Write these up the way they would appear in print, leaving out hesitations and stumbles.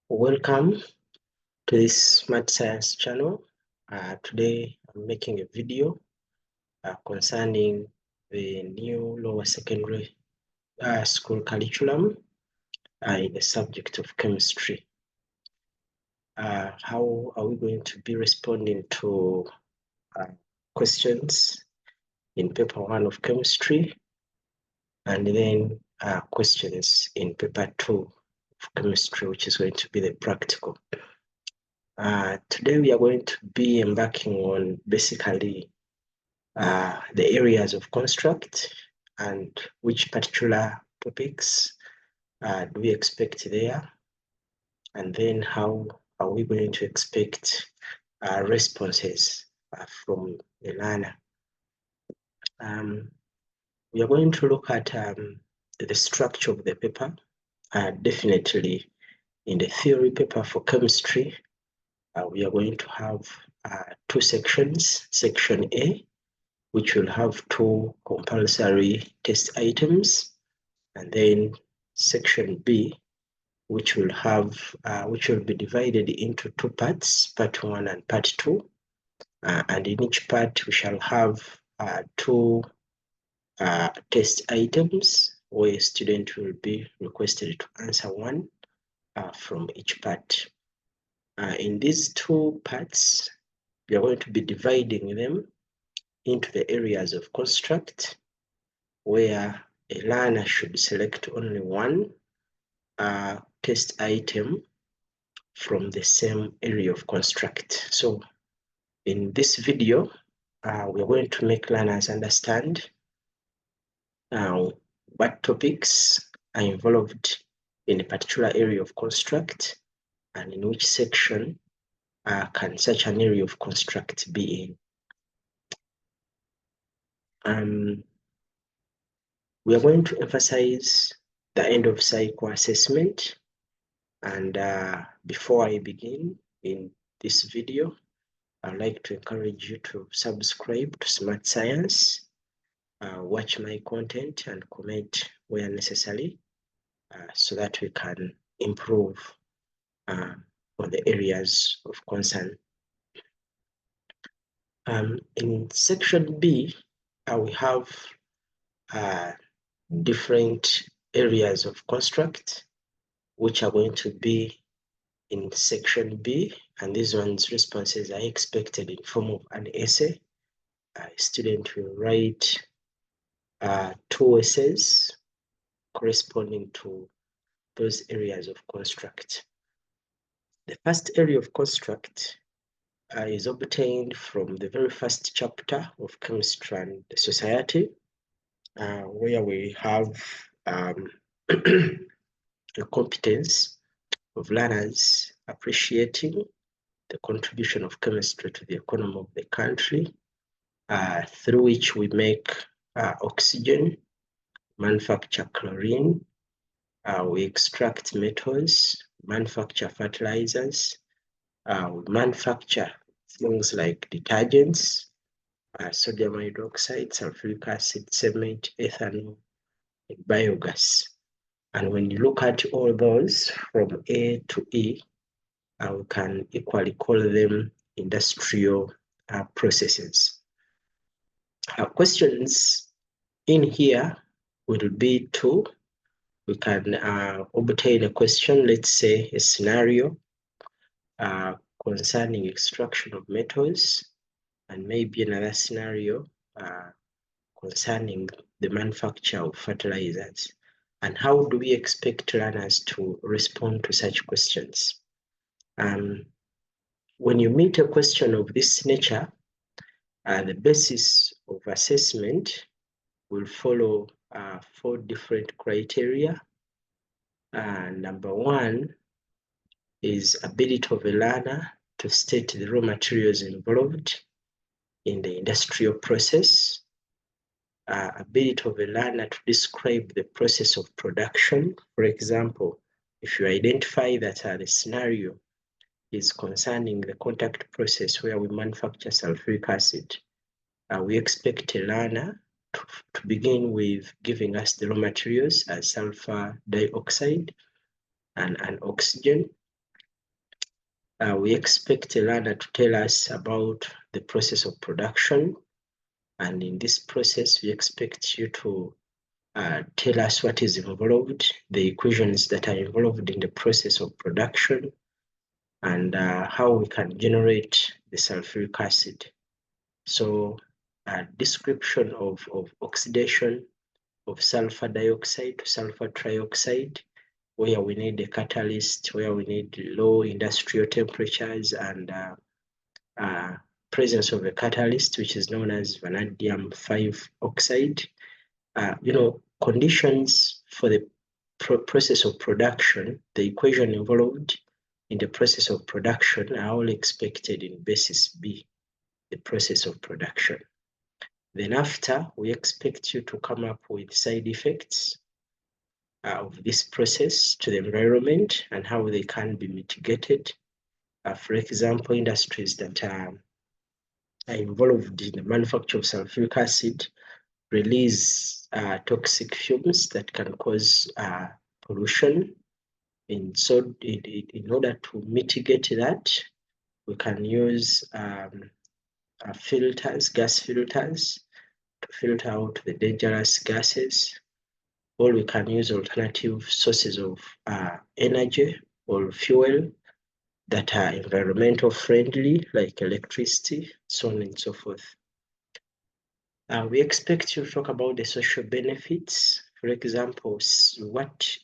Welcome to this Smart Science channel. Today I'm making a video concerning the new lower secondary school curriculum in the subject of chemistry. How are we going to be responding to questions in paper 1 of chemistry, and then questions in paper 2 of chemistry, which is going to be the practical. Today we are going to be embarking on basically the areas of construct and which particular topics do we expect there, and then how are we going to expect responses from the learner. We are going to look at the structure of the paper. Definitely in the theory paper for chemistry, we are going to have 2 sections. Section A, which will have 2 compulsory test items, and then section B, which will be divided into 2 parts, part 1 and part 2. And in each part, we shall have 2 test items, where a student will be requested to answer 1 from each part. In these 2 parts, we are going to be dividing them into the areas of construct, where a learner should select only 1 test item from the same area of construct. So in this video, we are going to make learners understand what topics are involved in a particular area of construct, and in which section can such an area of construct be in. We are going to emphasize the end of cycle assessment. And before I begin in this video, I'd like to encourage you to subscribe to Smart Science, watch my content, and comment where necessary, so that we can improve on the areas of concern. In section B, we have different areas of construct, which are going to be in section B, and these ones responses are expected in form of an essay. A student will write 2 essays corresponding to those areas of construct. The first area of construct is obtained from the very first chapter of Chemistry and Society, where we have the competence of learners appreciating the contribution of chemistry to the economy of the country, through which we make oxygen, manufacture chlorine, we extract metals, manufacture fertilizers, we manufacture things like detergents, sodium hydroxide, sulfuric acid, cement, ethanol, and biogas. And when you look at all those from A to E, we can equally call them industrial processes. Questions in here will be 2. We can obtain a question, let's say a scenario concerning extraction of metals, and maybe another scenario concerning the manufacture of fertilizers. And how do we expect learners to respond to such questions? When you meet a question of this nature, the basis of assessment will follow 4 different criteria. Number 1 is ability of a learner to state the raw materials involved in the industrial process, ability of a learner to describe the process of production. For example, if you identify that the scenario is concerning the contact process where we manufacture sulfuric acid, we expect a learner to begin with giving us the raw materials as sulfur dioxide and oxygen. We expect a learner to tell us about the process of production. And in this process, we expect you to tell us what is involved, the equations that are involved in the process of production, and how we can generate the sulfuric acid. So a description of oxidation of sulfur dioxide to sulfur trioxide, where we need a catalyst, where we need low industrial temperatures and presence of a catalyst, which is known as vanadium 5 oxide. Conditions for the process of production, the equation involved in the process of production are all expected in basis B, the process of production. Then after, we expect you to come up with side effects of this process to the environment and how they can be mitigated. For example, industries that are involved in the manufacture of sulfuric acid release toxic fumes that can cause pollution. In order to mitigate that, we can use filters, gas filters, to filter out the dangerous gases, or we can use alternative sources of energy or fuel that are environmental friendly, like electricity, so on and so forth. We expect you to talk about the social benefits. For example, what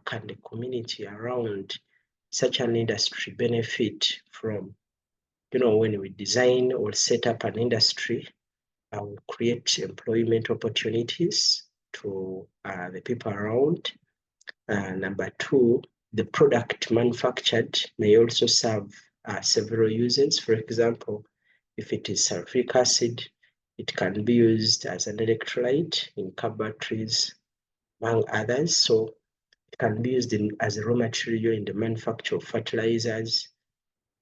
can the community around such an industry benefit from? When we design or set up an industry, we create employment opportunities to the people around. Number two, the product manufactured may also serve several uses. For example, if it is sulfuric acid, it can be used as an electrolyte in car batteries, among others. So it can be used as a raw material in the manufacture of fertilizers.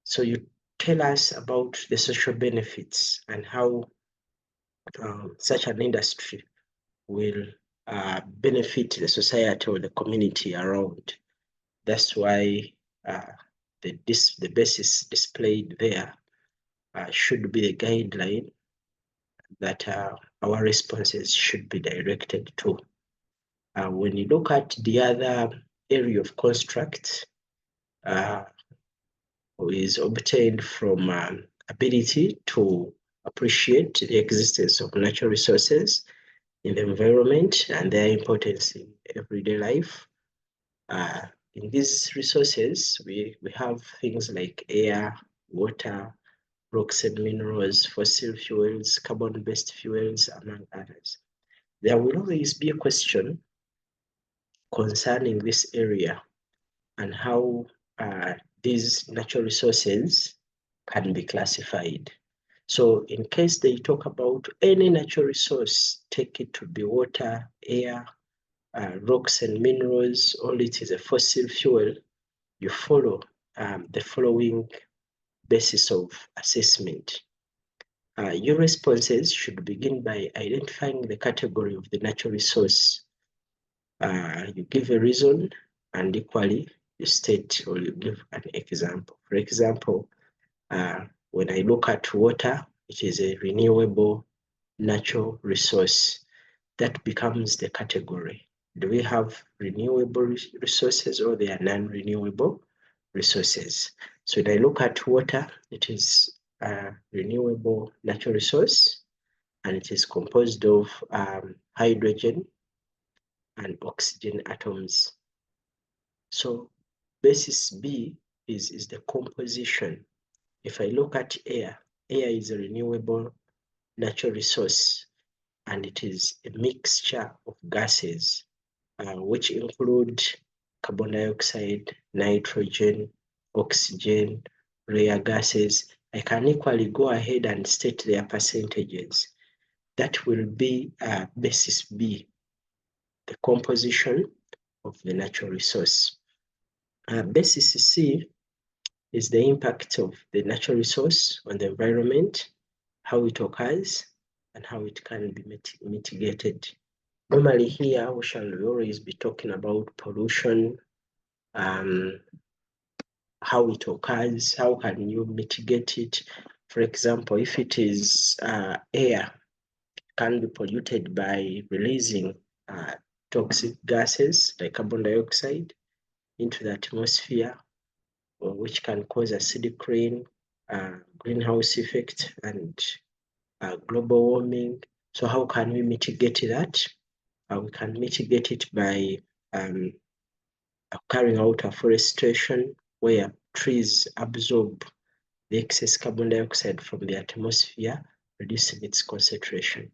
So you tell us about the social benefits and how such an industry will benefit the society or the community around. That's why the basis displayed there should be a guideline that our responses should be directed to. When you look at the other area of construct, is obtained from ability to appreciate the existence of natural resources in the environment and their importance in everyday life. In these resources, we have things like air, water, rocks and minerals, fossil fuels, carbon-based fuels, among others. There will always be a question concerning this area and how these natural resources can be classified. So in case they talk about any natural resource, take it to be water, air, rocks and minerals, or it is a fossil fuel, you follow the following basis of assessment. Your responses should begin by identifying the category of the natural resource. You give a reason, and equally, you state or you give an example. For example, when I look at water, it is a renewable natural resource. That becomes the category. Do we have renewable resources or they are non-renewable resources? So when I look at water, it is a renewable natural resource, and it is composed of hydrogen and oxygen atoms. So basis B is the composition. If I look at air, air is a renewable natural resource, and it is a mixture of gases, which include carbon dioxide, nitrogen, oxygen, rare gases. I can equally go ahead and state their percentages. That will be basis B, the composition of the natural resource. Basis C is the impact of the natural resource on the environment, how it occurs, and how it can be mitigated. Normally here, we shall always be talking about pollution, how it occurs, how can you mitigate it. For example, if it is air, can be polluted by releasing toxic gases like carbon dioxide into the atmosphere, which can cause acidic rain, greenhouse effect, and global warming. So how can we mitigate that? We can mitigate it by carrying out afforestation, where trees absorb the excess carbon dioxide from the atmosphere, reducing its concentration.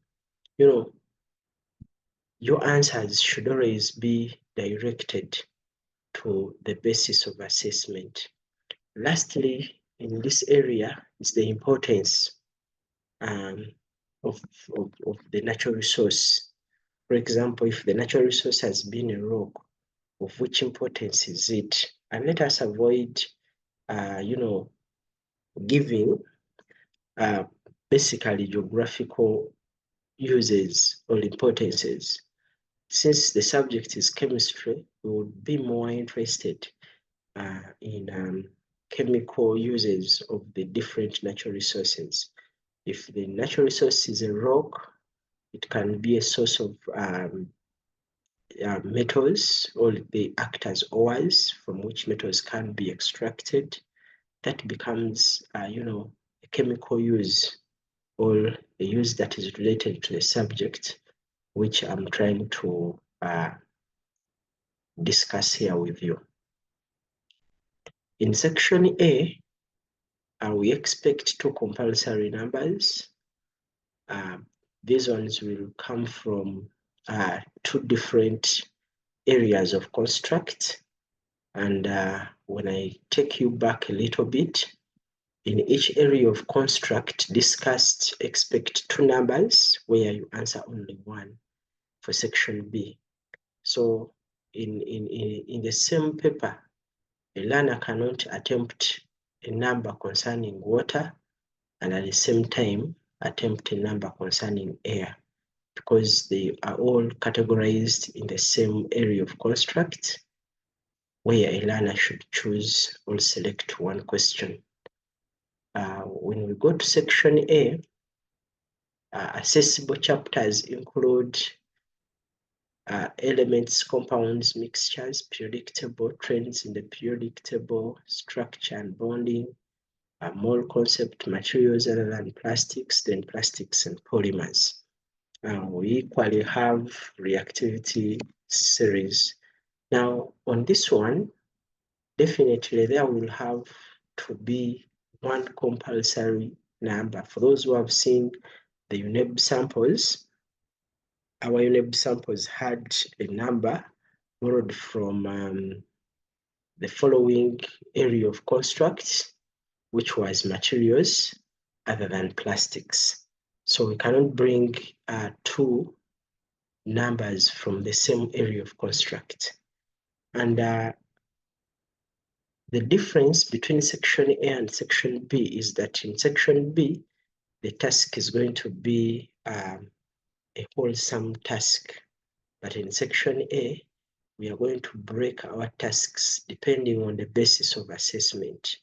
You know, your answers should always be directed to the basis of assessment. Lastly, in this area is the importance of the natural resource. For example, if the natural resource has been a rock, of which importance is it? And let us avoid, giving basically geographical uses or importances. Since the subject is chemistry, we would be more interested in chemical uses of the different natural resources. If the natural resource is a rock, it can be a source of metals, or they act as ores from which metals can be extracted. That becomes, a chemical use, or a use that is related to the subject, which I'm trying to discuss here with you. In section A, we expect two compulsory numbers. These ones will come from two different areas of construct. And when I take you back a little bit, in each area of construct discussed, expect two numbers where you answer only one for section B. So in the same paper, a learner cannot attempt a number concerning water and at the same time attempt a number concerning air, because they are all categorized in the same area of construct, where a learner should choose or select one question. When we go to section A, accessible chapters include elements, compounds, mixtures, periodic table, trends in the periodic table, structure and bonding, mole concept, materials other than plastics, then plastics and polymers. We equally have reactivity series. Now, on this one, definitely there will have to be one compulsory number. For those who have seen the UNEB samples, our UNEB samples had a number borrowed from the following area of construct, which was materials other than plastics. So we cannot bring two numbers from the same area of construct. And the difference between section A and section B is that in section B, the task is going to be a wholesome task. But in section A, we are going to break our tasks depending on the basis of assessment.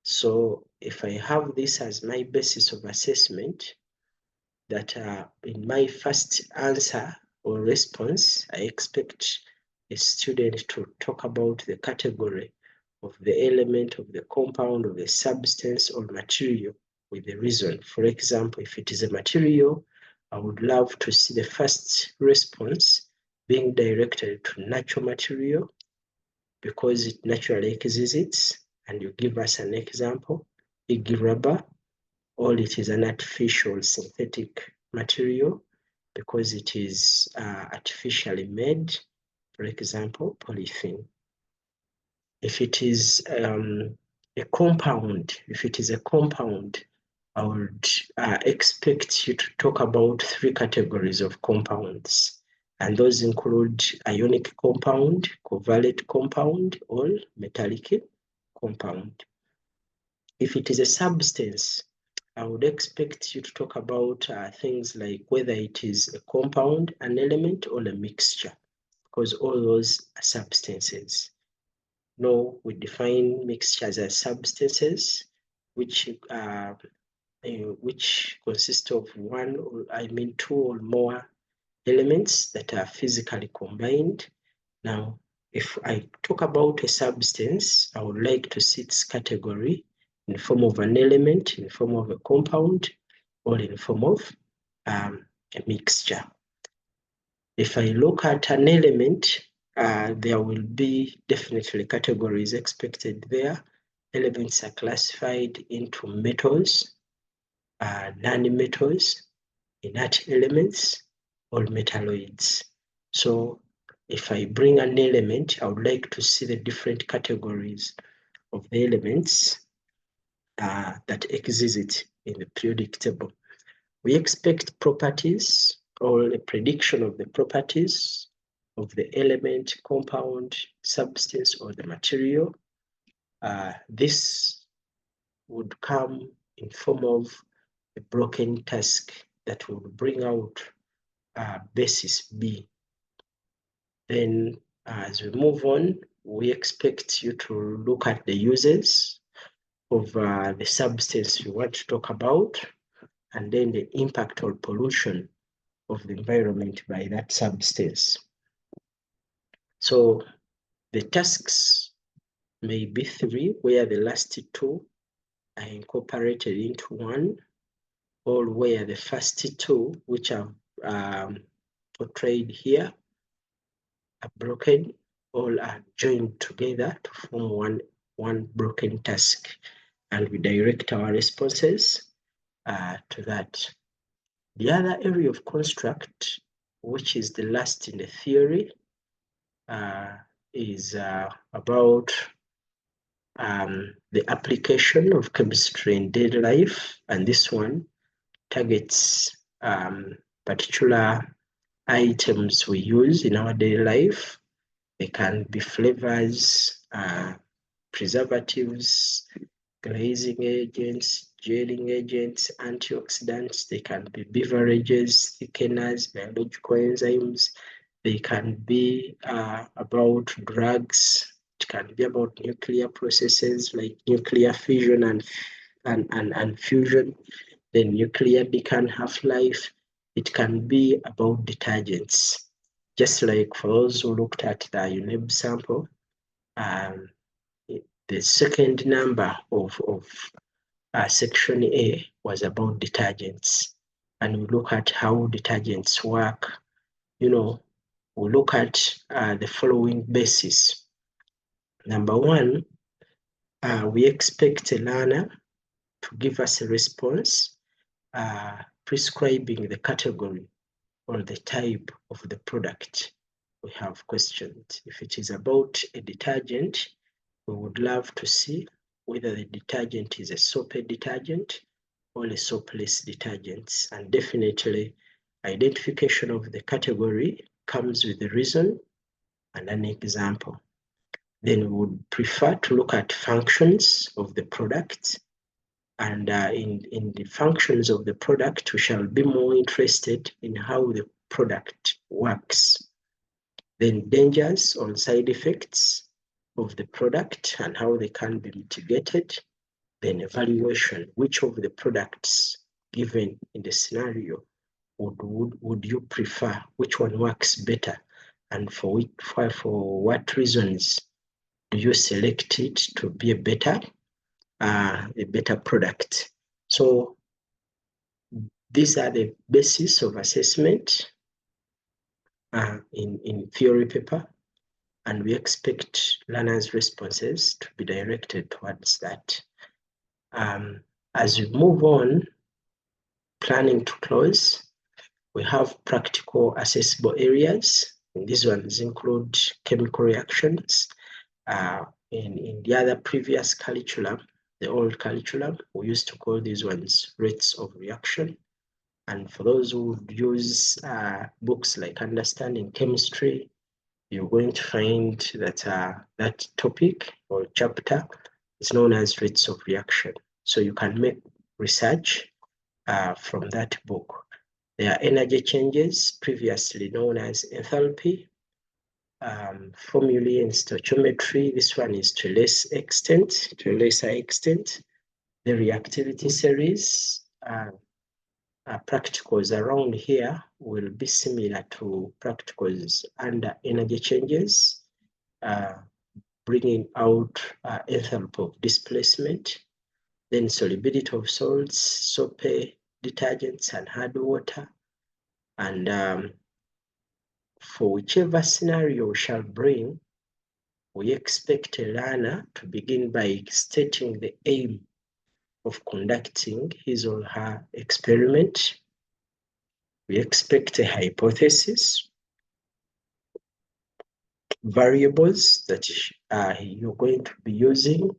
So if I have this as my basis of assessment, that in my first answer or response, I expect a student to talk about the category of the element, of the compound, of the substance or material with the reason. For example, if it is a material, I would love to see the first response being directed to natural material because it naturally exists, and you give us an example, Ig rubber, or it is an artificial synthetic material because it is artificially made, for example, polythene. If it is a compound, I would expect you to talk about three categories of compounds. And those include ionic compound, covalent compound, or metallic compound. If it is a substance, I would expect you to talk about things like whether it is a compound, an element, or a mixture, because all those are substances. No, we define mixtures as substances which consist of two or more elements that are physically combined. Now, if I talk about a substance, I would like to see its category in the form of an element, in the form of a compound, or in the form of a mixture. If I look at an element, there will be definitely categories expected there. Elements are classified into metals, non-metals, inert elements, or metalloids. So if I bring an element, I would like to see the different categories of the elements that exist in the periodic table. We expect properties or a prediction of the properties of the element, compound, substance, or the material. This would come in form of a broken task that will bring out basis B. Then as we move on, we expect you to look at the uses of the substance you want to talk about, and then the impact or pollution of the environment by that substance. So the tasks may be 3, where the last 2 are incorporated into one, or where the first 2, which are portrayed here, are broken, all are joined together to form one broken task, and we direct our responses to that. The other area of construct, which is the last in the theory, is about the application of chemistry in daily life, and this one targets particular items we use in our daily life. They can be flavors, preservatives, glazing agents, gelling agents, antioxidants. They can be beverages, thickeners, biological enzymes. They can be about drugs. It can be about nuclear processes like nuclear fission and fusion. Then nuclear decay half-life. It can be about detergents. Just like for those who looked at the UNEB sample, the second number of section A was about detergents. And we look at how detergents work. We look at the following basis. Number 1, we expect a learner to give us a response prescribing the category or the type of the product we have questioned. If it is about a detergent, we would love to see whether the detergent is a soapy detergent or a soapless detergent. And definitely, identification of the category comes with a reason and an example. Then we would prefer to look at functions of the product. And in the functions of the product, we shall be more interested in how the product works. Then dangers or side effects of the product and how they can be mitigated. Then evaluation, which of the products given in the scenario would you prefer? Which one works better? And for what reasons do you select it to be a better product? So these are the basis of assessment in theory paper, and we expect learners' responses to be directed towards that. As we move on, planning to close, we have practical accessible areas, and these ones include chemical reactions. In the other previous curriculum, the old curriculum, we used to call these ones rates of reaction. And for those who use books like Understanding Chemistry, you're going to find that that topic or chapter is known as rates of reaction. So you can make research from that book. There are energy changes, previously known as enthalpy, formulae and stoichiometry. This one is to a lesser extent. The reactivity series, practicals around here will be similar to practicals under energy changes, bringing out enthalpy of displacement, then solubility of salts, soap, detergents, and hard water. And for whichever scenario we shall bring, we expect a learner to begin by stating the aim of conducting his or her experiment. We expect a hypothesis, variables that you're going to be using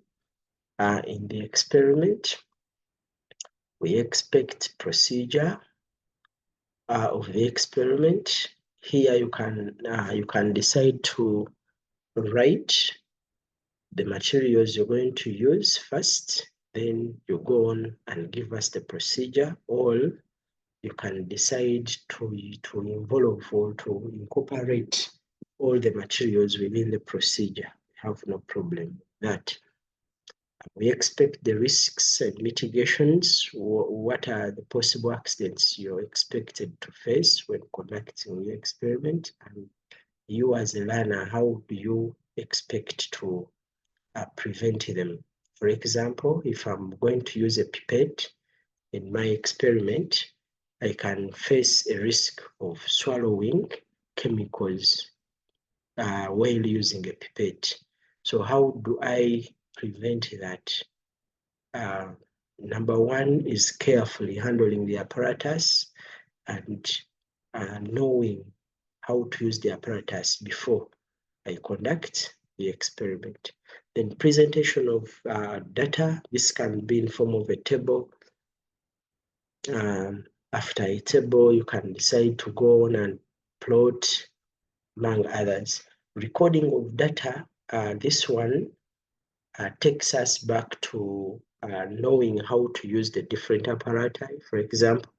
in the experiment. We expect procedure of the experiment. Here you can decide to write the materials you're going to use first, then you go on and give us the procedure, or you can decide to involve or to incorporate all the materials within the procedure. We have no problem with that. We expect the risks and mitigations. What are the possible accidents you're expected to face when conducting your experiment? And you as a learner, how do you expect to prevent them? For example, if I'm going to use a pipette in my experiment, I can face a risk of swallowing chemicals while using a pipette. So how do I prevent that? Number one is carefully handling the apparatus and knowing how to use the apparatus before I conduct the experiment. Then presentation of data. This can be in form of a table. After a table, you can decide to go on and plot, among others. Recording of data. This one takes us back to knowing how to use the different apparatus. For example,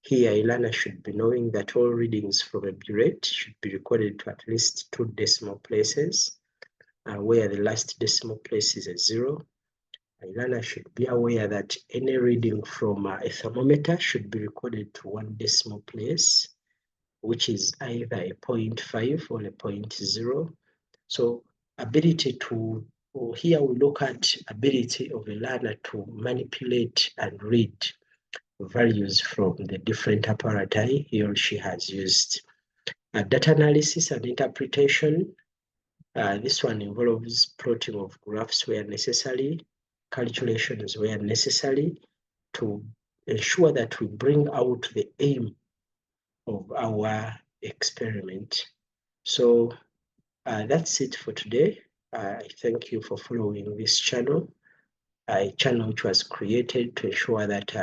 here a learner should be knowing that all readings from a burette should be recorded to at least 2 decimal places, where the last decimal place is a 0. A learner should be aware that any reading from a thermometer should be recorded to 1 decimal place, which is either a 0.5 or a 0.0. So ability to, here we look at ability of a learner to manipulate and read values from the different apparatus he or she has used. Data analysis and interpretation. This one involves plotting of graphs where necessary, calculations where necessary, to ensure that we bring out the aim of our experiment. So that's it for today. I thank you for following this channel, a channel which was created to ensure that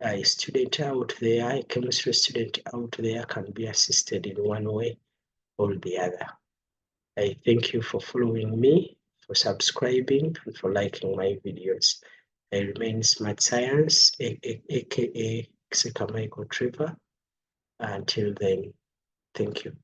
a student out there, a chemistry student out there, can be assisted in one way or the other. I thank you for following me, for subscribing, and for liking my videos. I remain Smart Science, aka Kisekka Micheal. Until then, thank you.